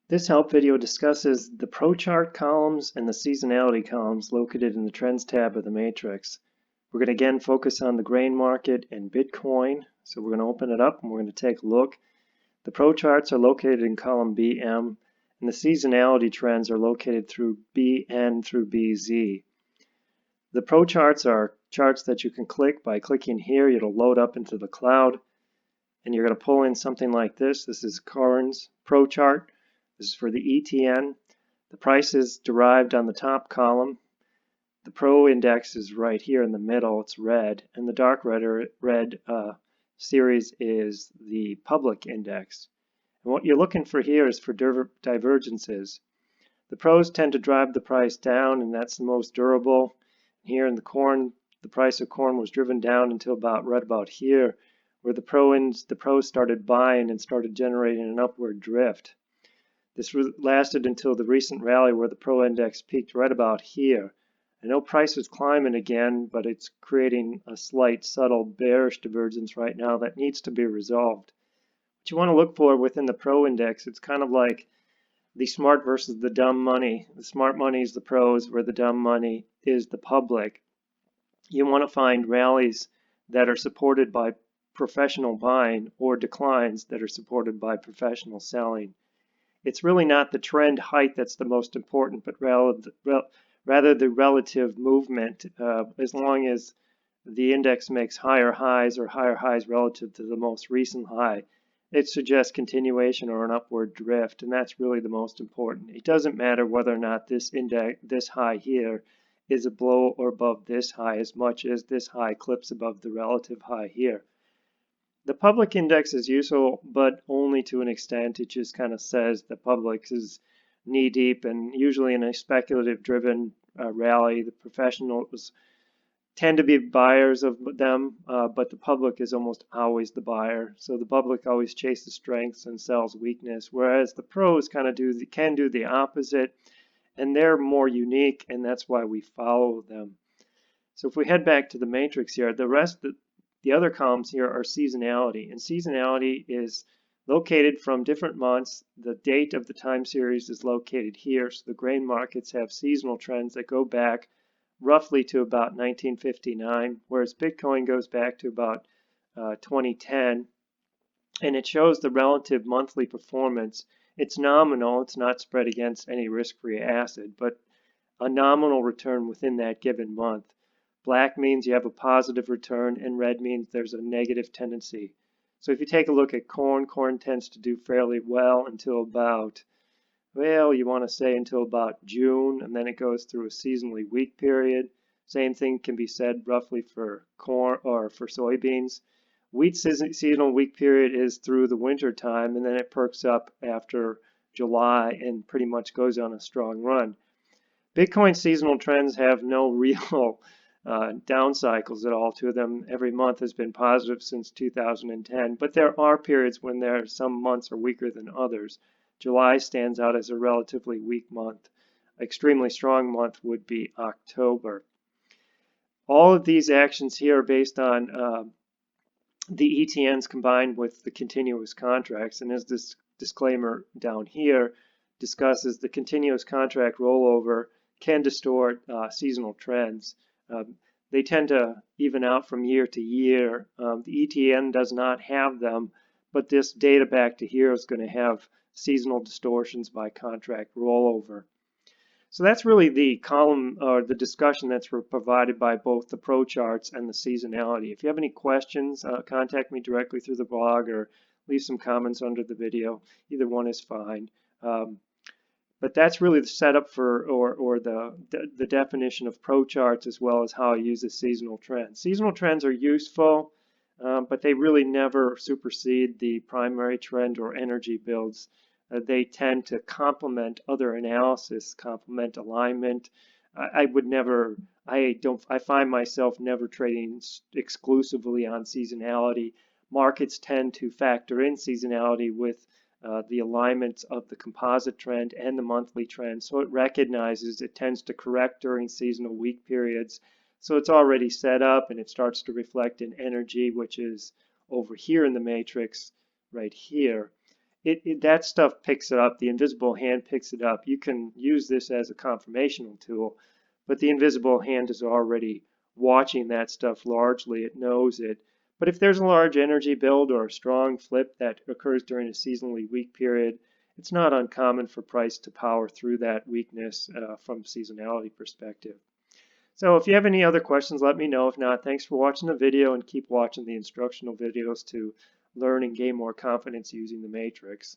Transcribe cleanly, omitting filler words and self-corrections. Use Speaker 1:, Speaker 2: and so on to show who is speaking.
Speaker 1: This help video discusses the Pro Chart columns and the Seasonality columns located in the Trends tab of the matrix. We're going to again focus on the grain market and Bitcoin. So we're going to open it up and we're going to take a look. The Pro Charts are located in column BM, and the Seasonality trends are located through BN through BZ. The Pro Charts are charts that you can click. By clicking here, it'll load up into the cloud, and you're going to pull in something like this. This is Curren's Pro Chart. This is for the ETN. The price is derived on the top column. The Pro Index is right here in the middle. It's red, and the dark red series is the Public Index. And what you're looking for here is for divergences. The pros tend to drive the price down, and that's the most durable. Here in the corn, the price of corn was driven down until right about here, where the pros started buying and started generating an upward drift. This lasted until the recent rally where the Pro Index peaked right about here. I know price is climbing again, but it's creating a slight subtle bearish divergence right now that needs to be resolved. What you want to look for within the Pro Index, it's kind of like the smart versus the dumb money. The smart money is the pros, where the dumb money is the public. You want to find rallies that are supported by professional buying or declines that are supported by professional selling. It's really not the trend height that's the most important, but rather the relative movement. As long as the index makes higher highs or higher highs relative to the most recent high, it suggests continuation or an upward drift, and that's really the most important. It doesn't matter whether or not this high here is below or above this high as much as this high clips above the relative high here. The public index is useful, but only to an extent. It just kind of says the public is knee deep, and usually in a speculative driven rally, the professionals tend to be buyers of them, but the public is almost always the buyer. So the public always chases strengths and sells weakness, whereas the pros kind of can do the opposite, and they're more unique, and that's why we follow them. So if we head back to the matrix here, the other columns here are seasonality, and seasonality is located from different months. The date of the time series is located here, so the grain markets have seasonal trends that go back roughly to about 1959, whereas Bitcoin goes back to about 2010, and it shows the relative monthly performance. It's nominal, it's not spread against any risk-free asset, but a nominal return within that given month. Black means you have a positive return, and red means there's a negative tendency. So if you take a look at corn, corn tends to do fairly well until about, well, you want to say until about June, and then it goes through a seasonally weak period. Same thing can be said roughly for corn or for soybeans. Wheat seasonal weak period is through the winter time, and then it perks up after July and pretty much goes on a strong run. Bitcoin seasonal trends have no real down cycles at all to them. Every month has been positive since 2010, but there are periods when some months are weaker than others. July stands out as a relatively weak month. Extremely strong month would be October. All of these actions here are based on the ETNs combined with the continuous contracts, and as this disclaimer down here discusses, the continuous contract rollover can distort seasonal trends. They tend to even out from year to year. The ETN does not have them, but this data back to here is going to have seasonal distortions by contract rollover. So that's really the column or the discussion that's provided by both the Pro Charts and the seasonality. If you have any questions, contact me directly through the blog or leave some comments under the video. Either one is fine. But that's really the setup for or the definition of Pro Charts, as well as how I use the seasonal trends. Seasonal trends are useful, but they really never supersede the primary trend or energy builds. They tend to complement other analysis, complement alignment. I find myself never trading exclusively on seasonality. Markets tend to factor in seasonality with the alignments of the composite trend and the monthly trend. So it recognizes it tends to correct during seasonal weak periods. So it's already set up, and it starts to reflect in energy, which is over here in the matrix right here. that stuff picks it up. The invisible hand picks it up. You can use this as a confirmational tool, but the invisible hand is already watching that stuff largely. It knows it. But if there's a large energy build or a strong flip that occurs during a seasonally weak period, it's not uncommon for price to power through that weakness from seasonality perspective. So if you have any other questions, let me know. If not, thanks for watching the video, and keep watching the instructional videos to learn and gain more confidence using the matrix.